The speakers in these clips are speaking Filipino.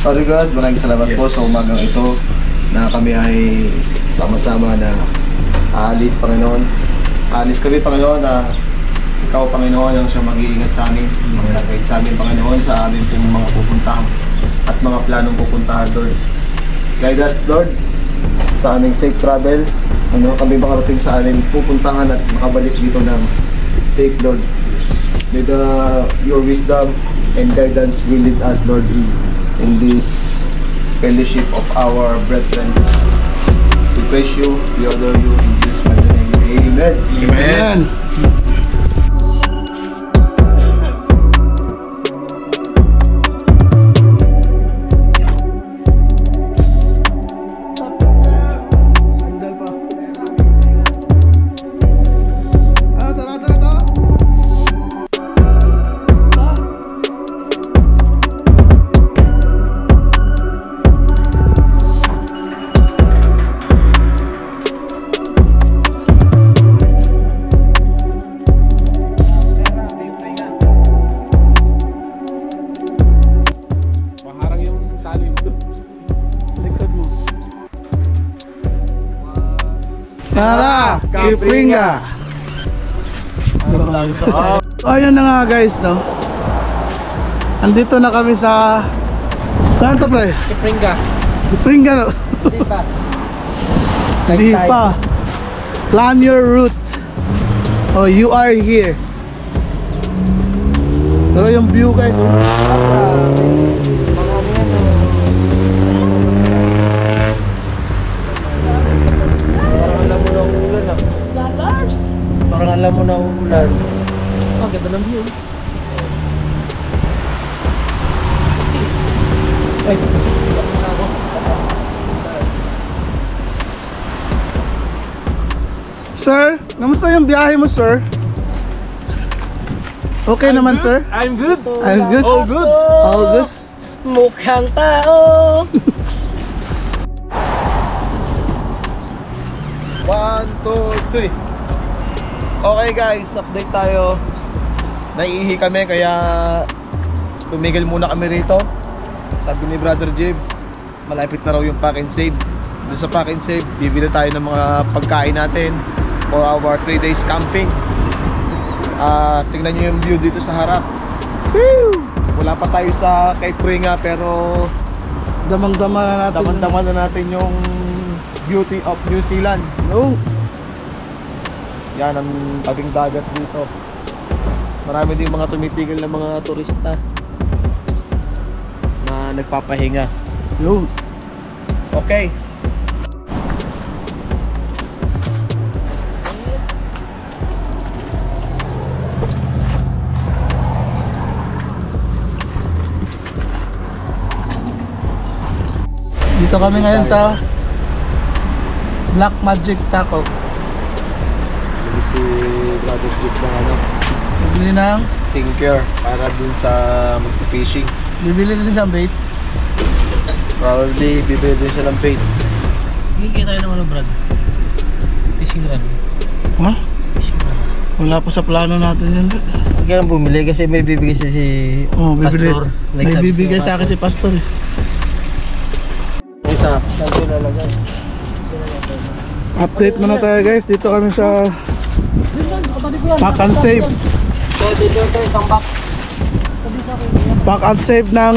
Sorry God, maraming salamat po sa umagang ito na kami ay sama-sama na aalis, Panginoon. Aalis kami, Panginoon, na Ikaw, Panginoon, ang siyang mag-iingat sa amin, mag-guide sa amin, Panginoon, sa amin pong mga pupuntahan at mga planong pupuntahan, Lord. Guide us, Lord, sa aming safe travel. Kami makarating sa aming pupuntahan at makabalik dito ng safe, Lord. May your wisdom and guidance will lead us, Lord, in this fellowship of our brethren. We praise you, we honor you in Jesus' mighty name. Amen. Amen. Tara, Kipringa. Ayun na nga guys, no. Andito na kami sa saan to, pre? Kipringa. Kipringa, no. Hindi pa. Hindi pa. Plan your route. Oh, you are here. Pero yung view guys, oh. Parang alam mo na umulan. Oh, ganda ng view. Ay, sir, kamusta yung biyahe mo, sir? Okay I'm naman, good. sir? I'm good. I'm good. All good. All good. Mukhang tao. 1, 2, 3. Okay guys, update tayo. Naiihi kami kaya tumigil muna kami rito. Sabi ni Brother Jib, malapit na raw yung pack and save. Doon sa pack and save, bibili tayo ng mga pagkain natin for our 3 days camping. Tingnan nyo yung view dito sa harap. Woo! Wala pa tayo sa Kipringa pero Damang-dama na natin. damang-dama na natin yung beauty of New Zealand. No. Yan ang tabing dagat dito. Marami din mga tumitigil na mga turista na nagpapahinga. Yo. Okay. Dito kami ngayon sa Black Magic Taco. Bili si Brother Jib ng Bibili ng sinker para dun sa mag-fishing. bibili din siyang bait. Probably bibili din siya ng bait. Hindi tayo ng ano, Brad? Fishing rod. Ha? Fishing rod. Wala pa sa plano natin yan. Huwag ka nang bumili kasi may bibigay siya si Oh, bibili. Pastor. May bibigay sa akin si Pastor. isa. Saan ko ilalagay? Update muna tayo guys. Dito kami sa Pack and Save. Dito isang box. Pack and Save ng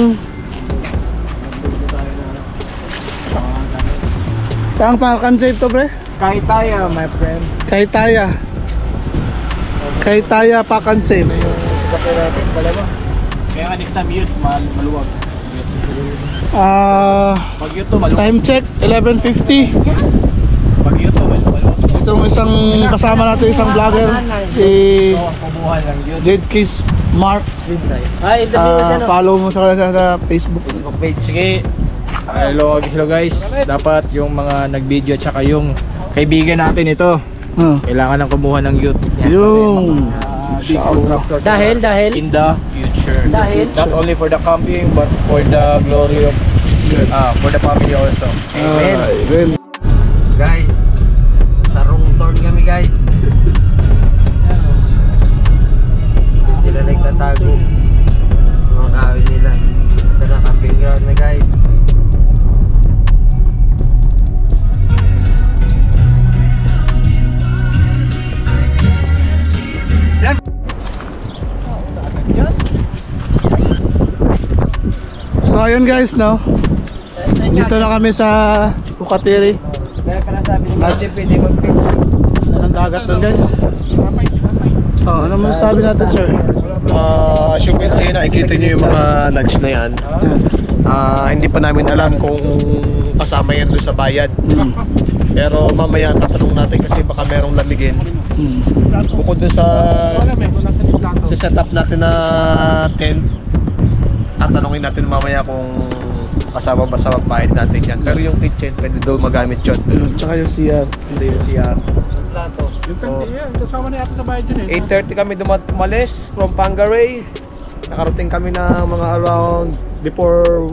saan Pack and Save to, pre? Kahit tayo, my friend. Kaitaya. Kaitaya Pack and Save. Kape natin, dalawa. Kaya nga next time yun, maluwag. Pag yun to, maluwag. Time check 11:50. Pag yun to, maluwag. Itong isang kasama natin, isang vlogger, si Kumuhan lang yun. Jade Kiss Mark. Ay, interview siya, no? Follow mo sa Facebook. Page. Sige. Hello guys. Dapat yung mga nag-video at saka yung kaibigan natin ito, kailangan ng kumuha ng youth. Yung Dahil in the future. Not only for the camping but for the glory of for the family also. Amen. Guys, sarong torn kami guys. Sila nagtatago mga kawin nila. Ito na camping ground na guys. So ayun guys, no? Dito na kami sa Bukatiri. Kaya pala sabi ni Marty, pwede mag-fish. Anong dagat doon guys? Oh, ano masasabi natin sir? As you can see, nakikita nyo yung mga lodge na yan. Hindi pa namin alam kung kasama yan doon sa bayad. Pero mamaya tatanong natin kasi baka merong lamigin. Bukod doon sa setup natin na tent, tatanungin natin mamaya kung kasama ba sa bayad natin yan. Pero yung kitchen, pwede doon magamit yun. Tsaka yung CR. Hindi yung CR. Plato. Kasama na yata sa bayad yun 8:30 kami umalis from Pangaray. Nakarating kami na mga around before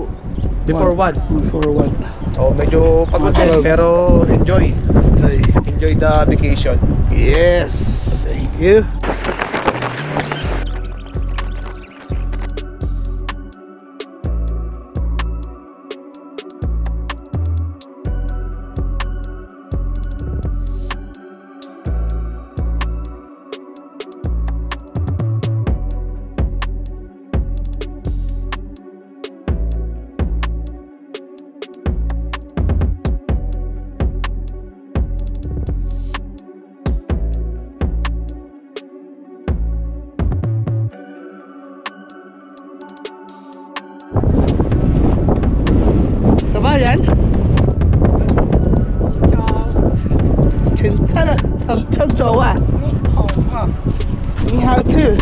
1. For one. Oh, medyo pagod din pero enjoy the vacation. Yes! Thank you! Ito ba yan? 괜찮아. 엄청 좋아. Ni hao too.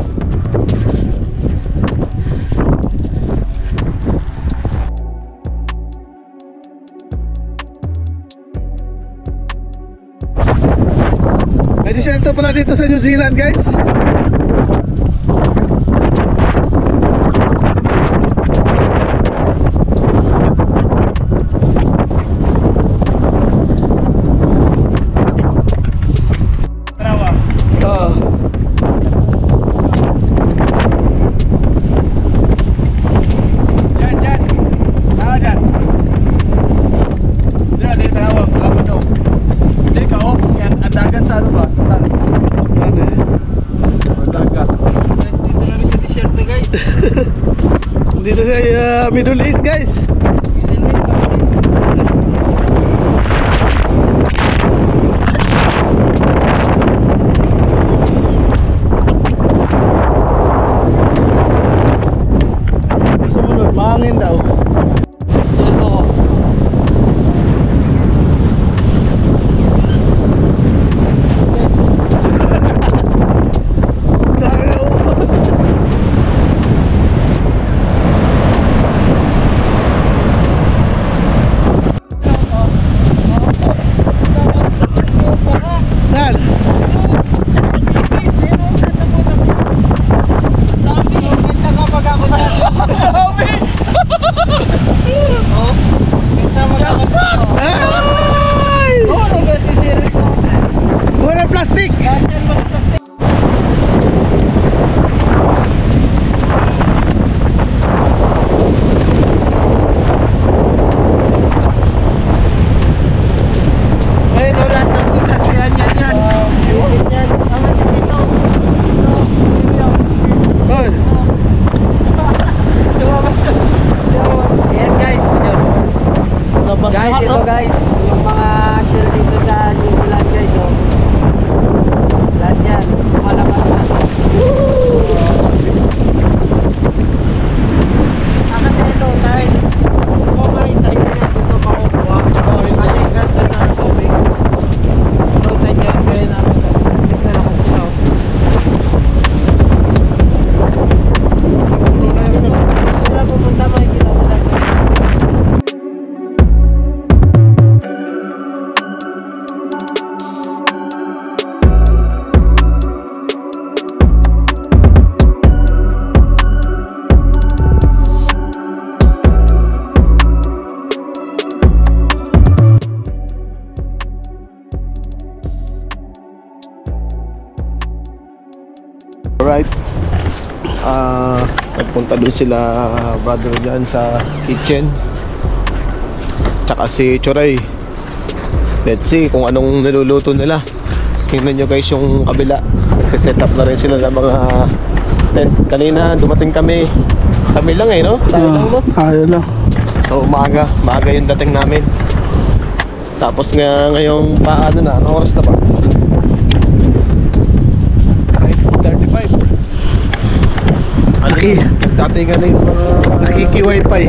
May disyerto pala dito sa New Zealand guys. Dito sa Middle East guys. Sumunod, mahangin daw. Saan? Ay! Walang plastic! Guys, ito guys, yung mga shell dito sa New Zealand guys, oh. Lahat yan, malakas na. Ito, kahit kumain tayo na dito makukuha. Kasi ganda ng tubig. Ito, tanyan kayo namin. Tignan ako sila. Sila pumunta, makikita nila. Alright. Nagpunta dun sila brother dyan sa kitchen. Tsaka si Choray. Let's see kung anong niluluto nila. Tingnan nyo guys yung kabila. Nagsiset up na rin sila ng mga tent. Kanina dumating kami. Kami lang no? Tayo lang no? Ayun lang. So maaga yung dating namin. Tapos ngayong paano na? Anong oras na ba? 9:35. Nagdatingan na yung mga Nakiki-wifi.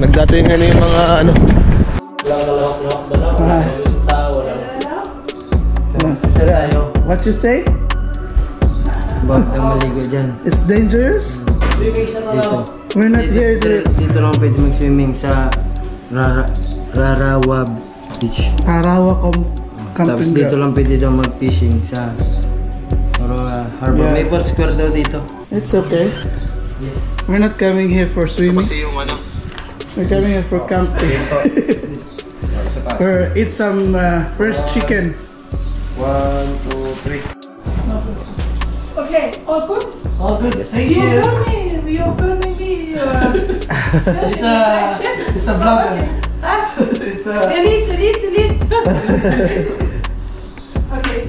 Nagdatingan na yung mga ano. What you say? Bawat kang maligo dyan. It's dangerous? Dito. We're not here to... Dito lang pwede mag-swimming sa Rarawa Beach. Arawa Tapos camping dito ground. lang pwede daw mag-fishing sa Harbor. Yeah. May 4 square daw dito. It's okay. Yes. We're not coming here for swimming. Kasi yung ano. We're coming here for camping. Or eat some fresh chicken. 1, 2, 3. Okay, all good? All good. Thank You're filming me. It's a vlog. Ah, It's a... delete. Okay,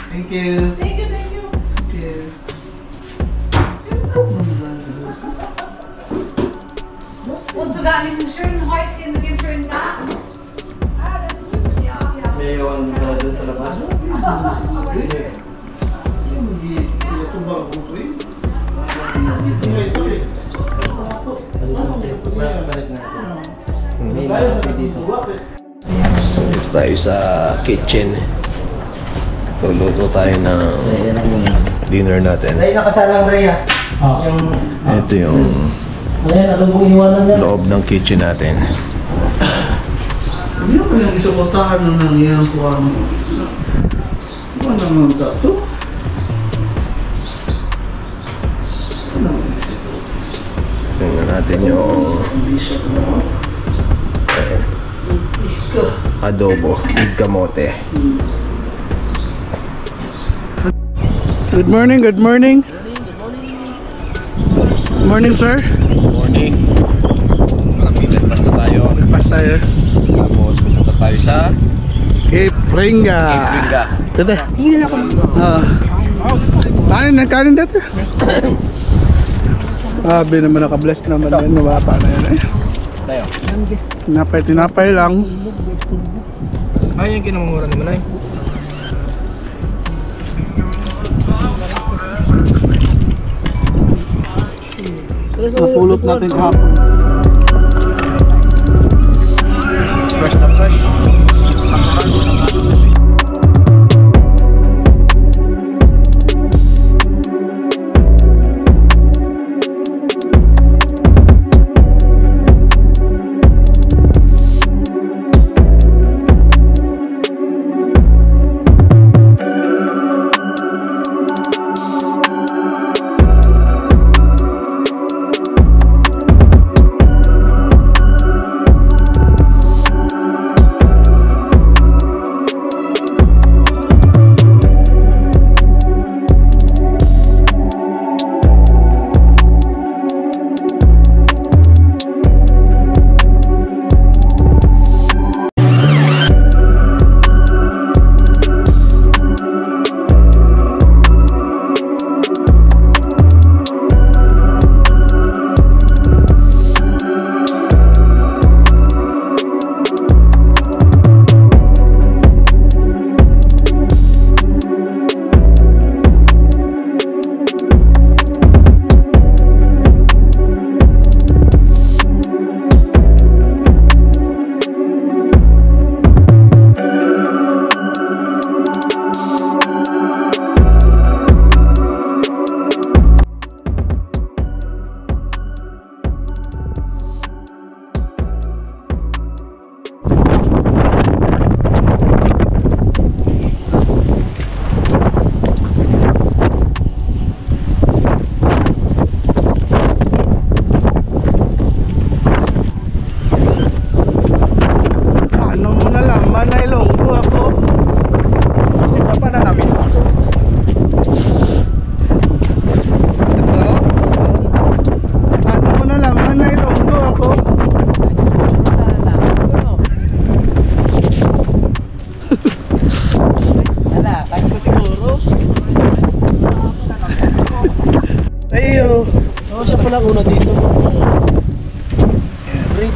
Thank you. thank you. Thank you. Und sogar in diesem schönen Häuschen mit dem schönen Garten. Ah, das ist gut. Ja. May iwan ka na dun sa labas. May lalaki dito. Dito tayo sa kitchen. Luluto tayo ng dinner natin. Ay, nakasalang Rhea. Yung... Ito yung loob ng kitchen natin. Hindi ako yung isuportahan ng nangyayang kuha mo. Ano naman sa ito? Tingnan natin yung adobo, kamote. Good morning, good morning. Morning, sir. Morning. Breakfast na tayo. Pas tayo. Tapos pupunta tayo sa Cape Ringa. Ringa. Tete. Kanin dati. Sabi naman naka-bless naman yan. Mababa na yan eh. Tayo. Tinapay lang. Ay, yung kinamumura naman ay. Napulot natin kahapon. Fresh na fresh.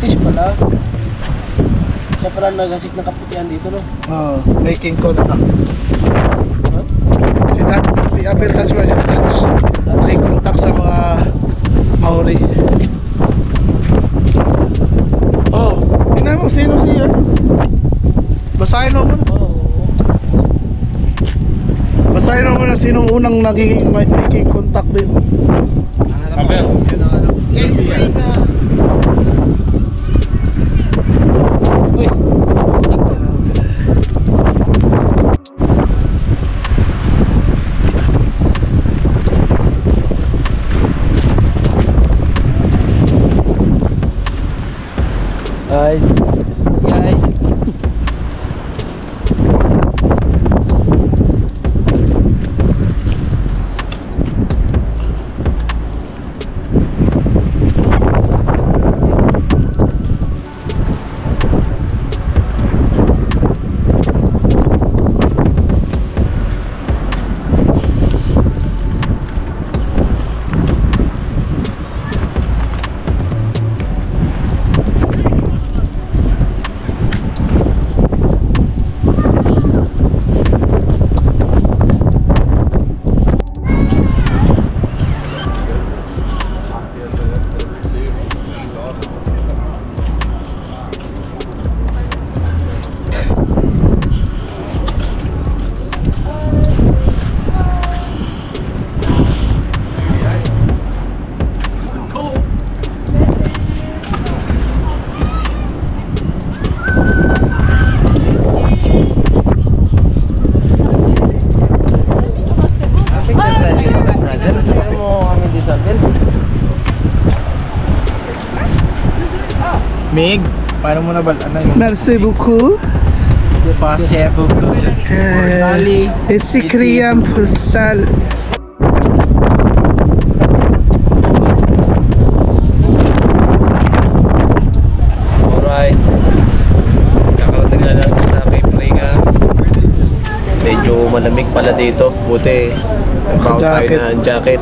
British pala. Siya pala nagasik ng kaputihan dito, no? Making contact. Si Abel Tasman yung Dutch. May contact sa mga Maori. Oh, tingnan mo sino siya. Basahin mo muna. Basahin mo muna sinong unang naging making contact dito. Abel. Uy! Guys. Mig, paano mo na ba? Ano yun? Merci beaucoup. Passez beaucoup. Sali. Isi kriyam pulsal. Alright. Kakarating na natin sa Cape Ringa. Medyo malamig pala dito. Buti nagbaon tayo ng jacket.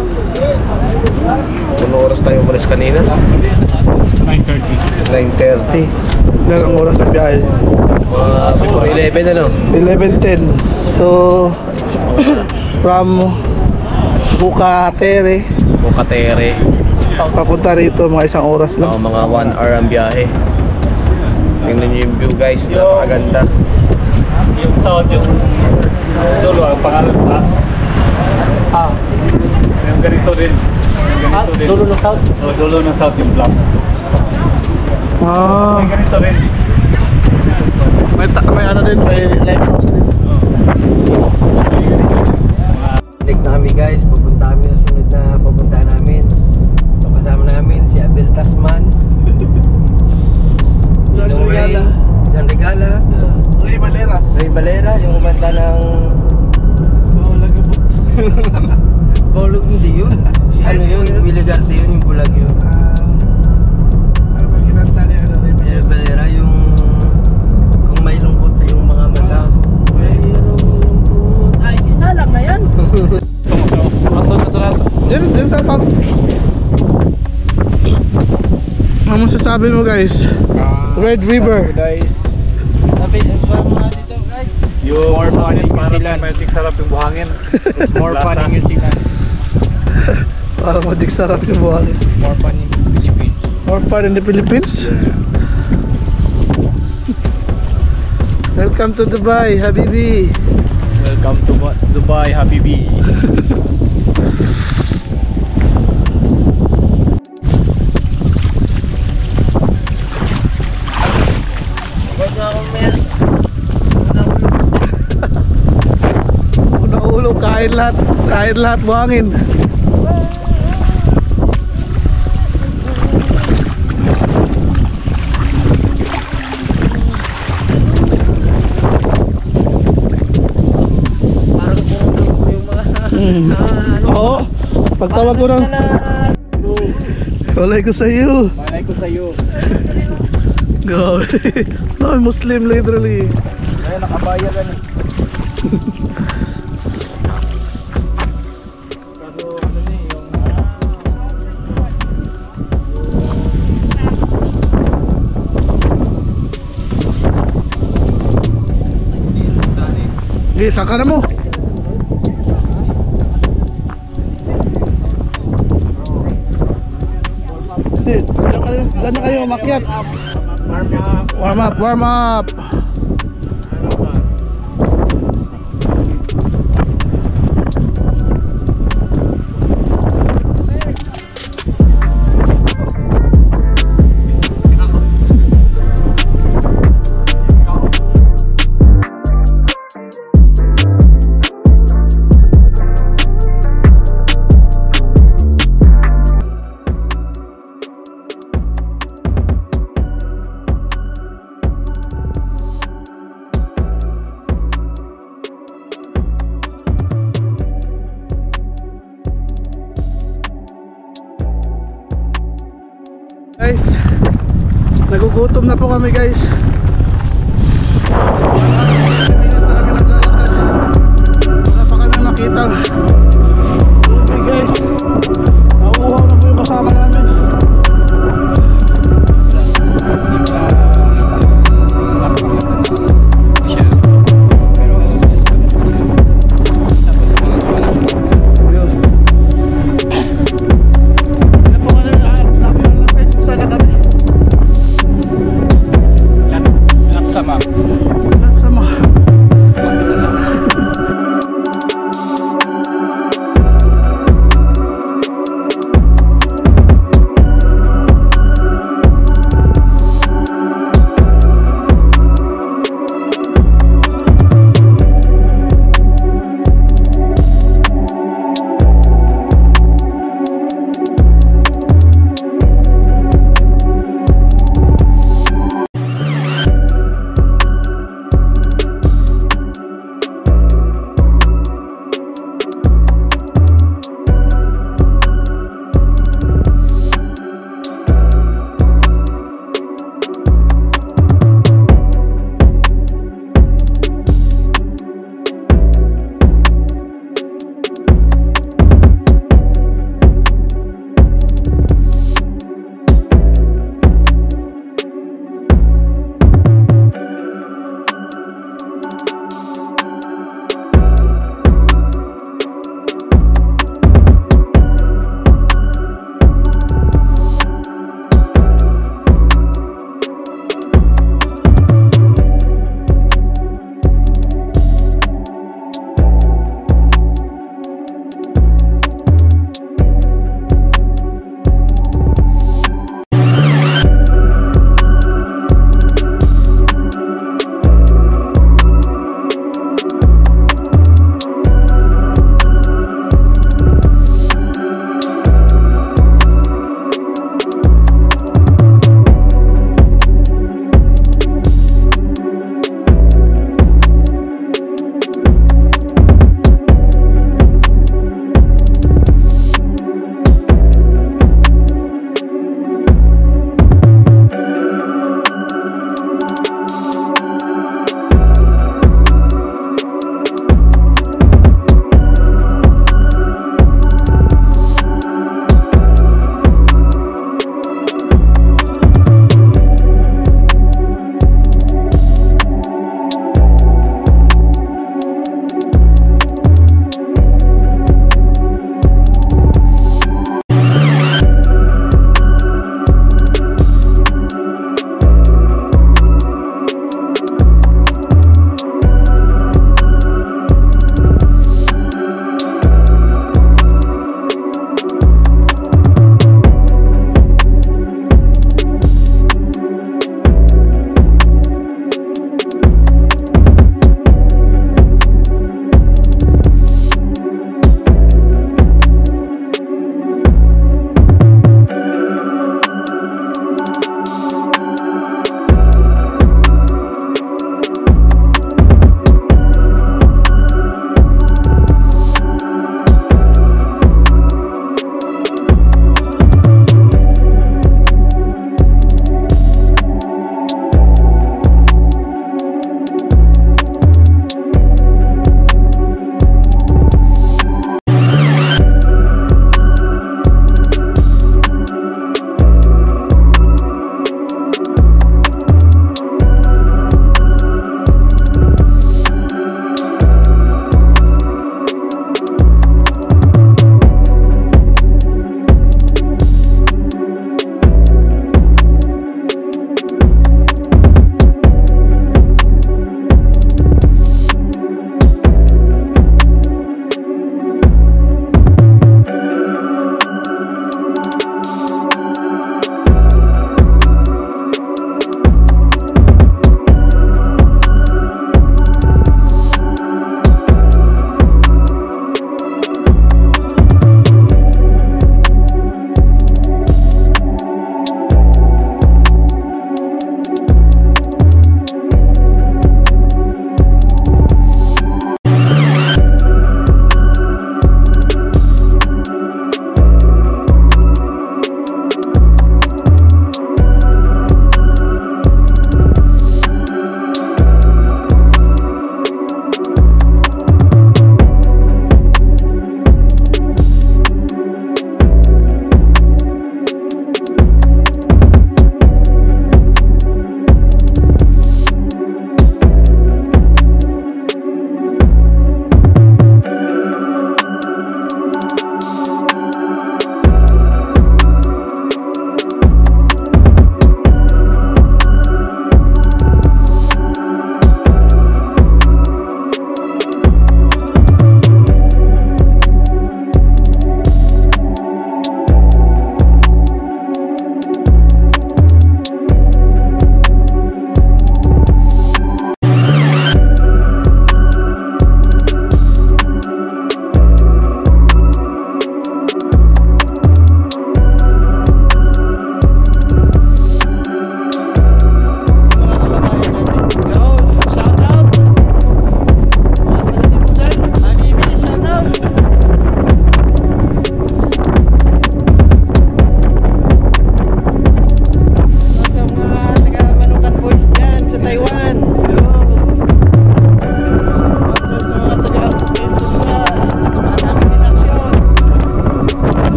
Anong oras tayo umalis kanina? 9:30. Ilan ang oras sa biyahe? Siguro 11 ano? 11:10. So, from Bukatere, Bukatere. papunta rito mga isang oras lang. Mga 1 hour ang biyahe. Tingnan nyo yung view guys, napakaganda. Yung south, yung dulo, ang pangalan yung ganito din. Dulo ng south? O, dulo ng south yung black. Ah, Yung ganito rin. may ano din, may lighthouse din. Balik na kami guys, pupunta kami sa sunod na pupuntahan namin. So kasama namin si Abel Tasman, John Regala. John Regala, Ray Valera. Ray Valera, yung kumanta ng Bawalag yung book. Bolog, hindi yun. Si ano yun, Willie Garte yun, yung bulag yun. Ano ba kinanta niya? Ray Valera, yung kung may lungkot sa iyong mga mata. Mayroong lungkot. Ay, si Salang na yan. Din dapat. Ano masasabi mo guys? Red River. Guys, Sabi, mga dito guys. Yung more fun in New parang Zealand. medyo sarap yung buhangin. It's more fun in New Zealand. Parang madik sarap yung buhangin. More fun in Philippines. More fun in the Philippines. Welcome to Dubai, Habibi. Welcome to Dubai, Habibi. Unang ulo, kain lahat buhangin. Oo, pagtawag ko ng walay ko sa iyo. Malay ko sa'yo. Grabe. No, Muslim literally. Kaya nakabaya ka na. Kaso ano na yung... 1 Sige, saka na mo. Hindi, dyan na kayo umakyat. Warm up, warm up. Guys, nagugutom na po kami guys. Wala pa kami makita. Okay guys, nauuhaw na po yung kasama namin.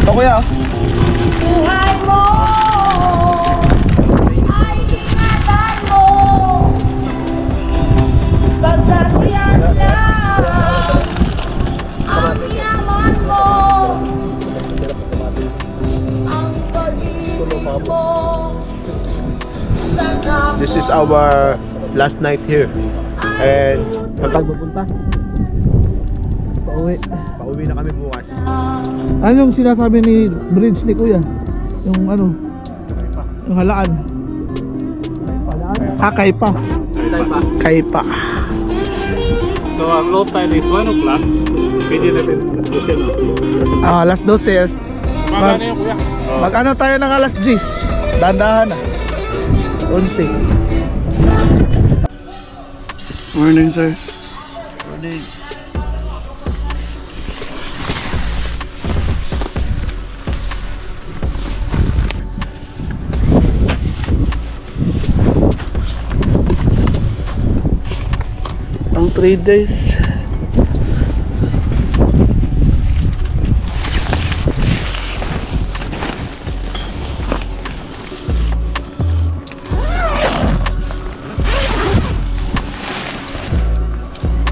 Ito kuya. Buhay mo ay ingatan mo. Pagkakyan lang ang yaman mo. Ang pag-ibig mo. This is our last night here. And saan tayo pupunta? Pauwi. Pauwi na kami bukas. Ano yung sinasabi ni Bridge ni Kuya? Yung ano? Yung halaan. Kaipa. Kaipa. So ang low tide is 1 o'clock. Pwede na rin. Alas 12. Magana yun kuya. Mag-ano tayo ng alas 10? Dandahan na. 11. Morning, sir. Morning. Ang 3 days.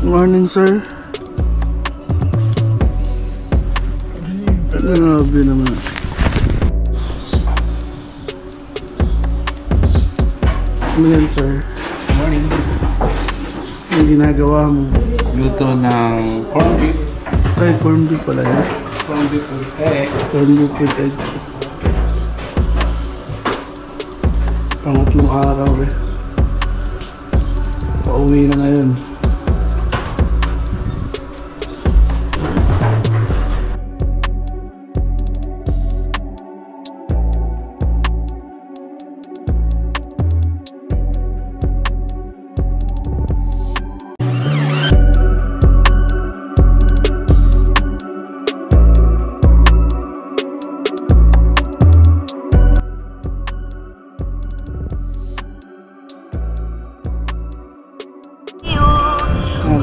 Morning, sir. Grabe naman. Ano yan, sir? Morning. Ang ginagawa mo? Luto ng corned beef. Ay, corned beef pala yan. Corned beef with egg. Corned beef with egg. Pangatlong araw eh. Pauwi na ngayon.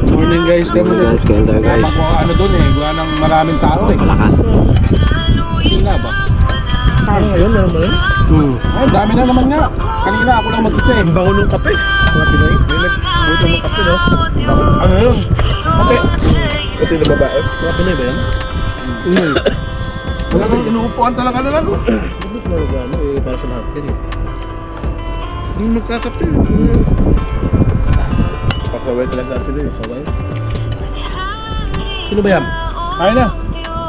Morning guys, kami na. Ano doon eh, gawa ng maraming tao eh. Malakas. Sila ba? Ngayon, meron ba rin? Ay, dami na naman nga. Kanina ako lang magkita eh. Bango ng kape. Mga Pinoy. Buto ng kape no? Ano yun? Kape. Ito yung babae. Mga Pinoy ba yan? Wala kang inuupuan talaga na lang. Butos na ba? Ano eh, para sa lahat yan eh. Yung magkakape. Pakaway talaga ang Pinoy. Saway. Sino ba yan? Kaya na.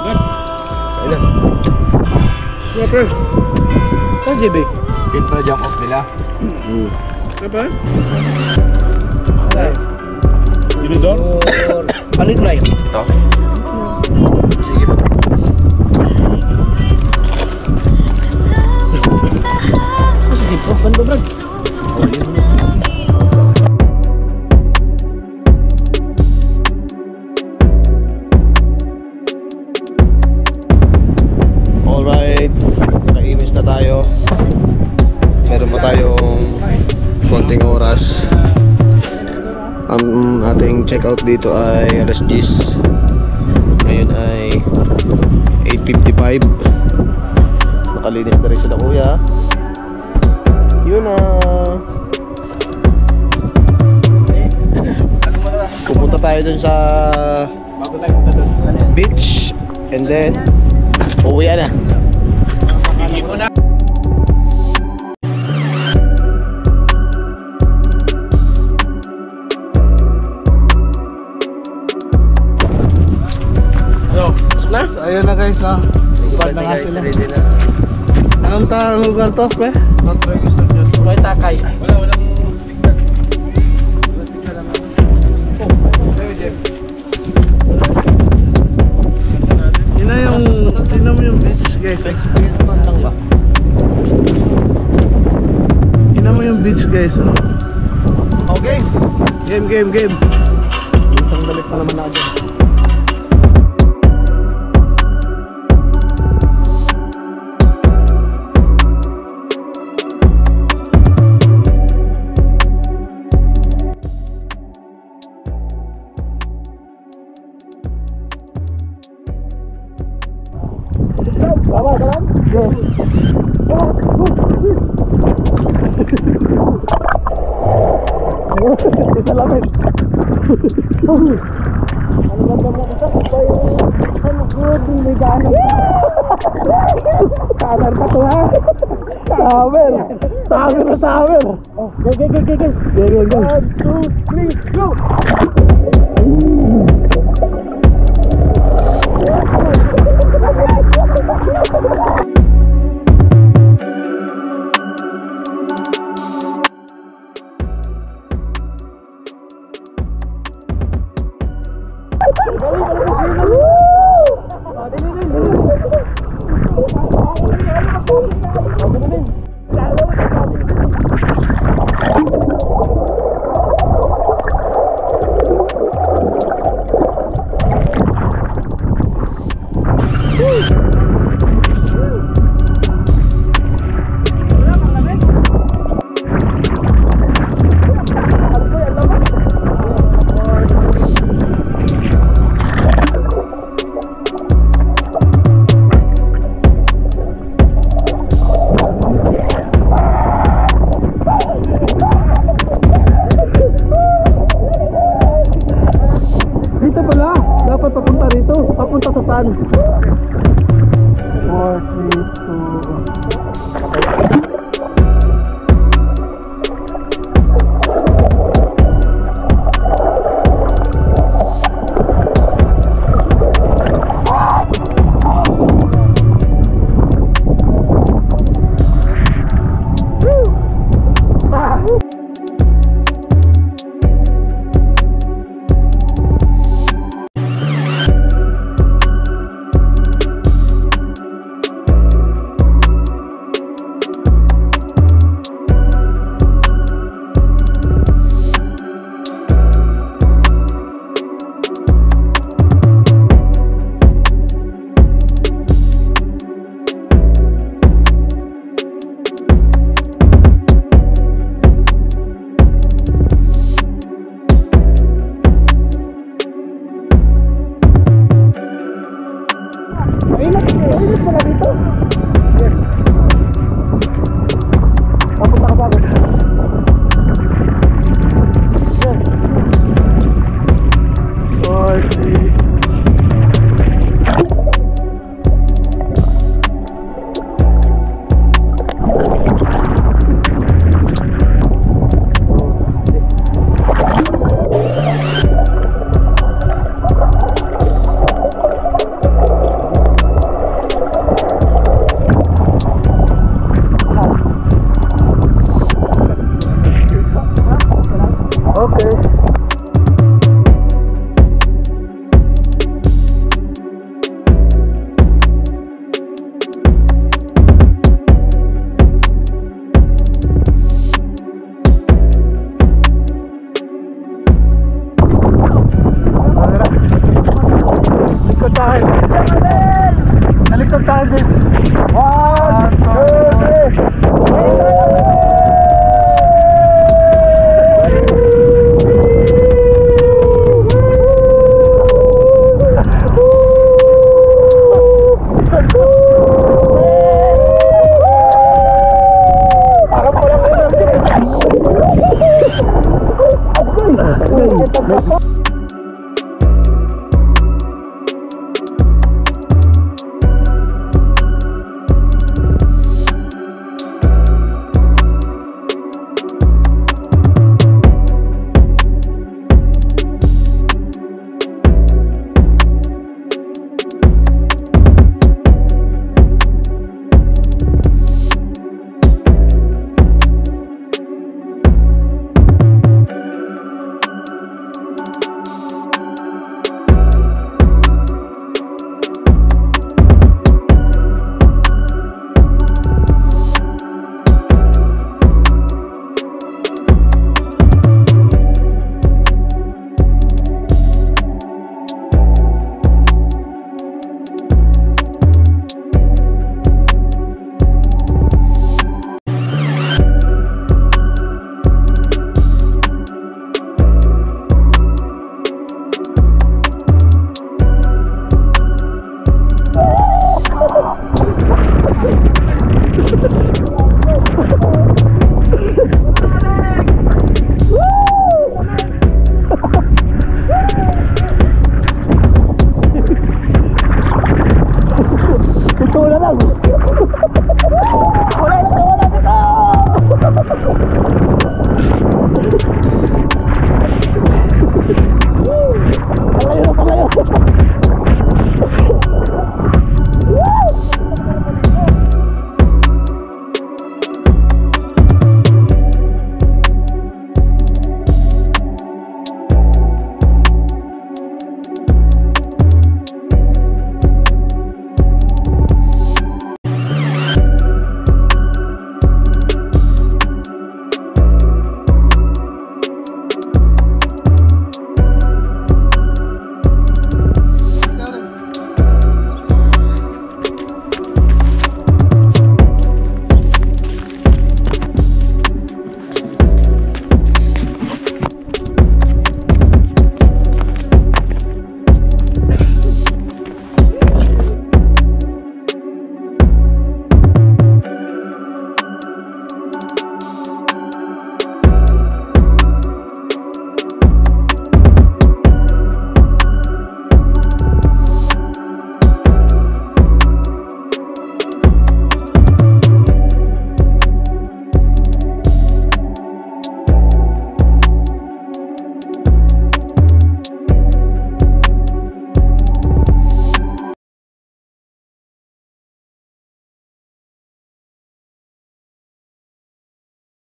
Kaya na. Yeah, bro. Saan JB? Yun pala jump off nila. Apa? Sino doon? Palit na yun. Ito. Sige. Sige po, bando brad. Alright, naimis na tayo. Meron pa tayong konting oras. Ang ating checkout dito ay alas 10. Ngayon ay 8:55. Nakalinis na rin sila kuya. Yun na. Pupunta tayo dun sa beach. And then uwi na. Hindi mo na. So, ayun na guys na. Bad na nga sila. Anong lugar to, pre? Not registered yun. May takay. Tingnan mo yung beach guys. Tingnan mo yung beach guys. Oh. Okay. Game. Isang dalit pa naman na dyan. Tama, tama? Yes. Isa lamig. Ano ganda mo dito? Ano good, may gano'n. Summer pa to ha? Summer! Summer na summer! Go, go, go, go, go! Go, go, go! 1, 2, 3, go! Dito pala, dapat papunta rito. Papunta sa saan? 4, 3, 2,